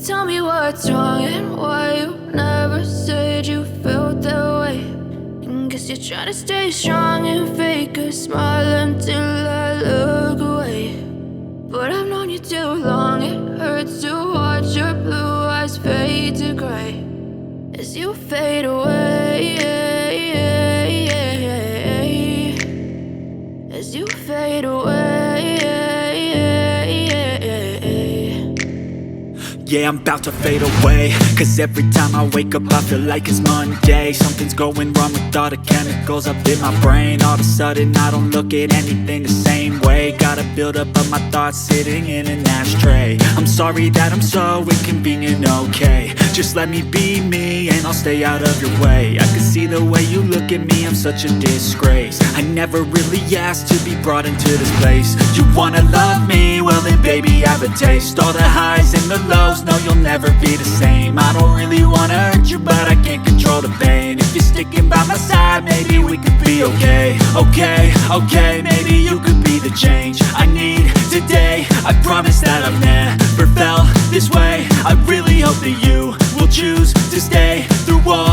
tell me what's wrong and why you never said you felt that way. And guess you're trying to stay strong and fake a smile until I look away. But I've known you too long, it hurts to watch your blue eyes fade to gray as you fade away, as you fade away. Yeah, I'm about to fade away, cause every time I wake up I feel like it's Monday. Something's going wrong with all the chemicals up in my brain. All of a sudden I don't look at anything the same way. Got a build up of my thoughts sitting in an ashtray. I'm sorry that I'm so inconvenient, okay. Just let me be me and I'll stay out of your way. I can see the way you look at me, I'm such a disgrace. I never really asked to be brought into this place. You wanna love me? Well then baby have a taste. All the highs and the lows, no you'll never be the same. I don't really wanna hurt you but I can't control the pain. If you're sticking by my side maybe we could be okay. Okay, maybe you could be the change I need today. I promise that I've never felt this way. I really hope that you will choose to stay through all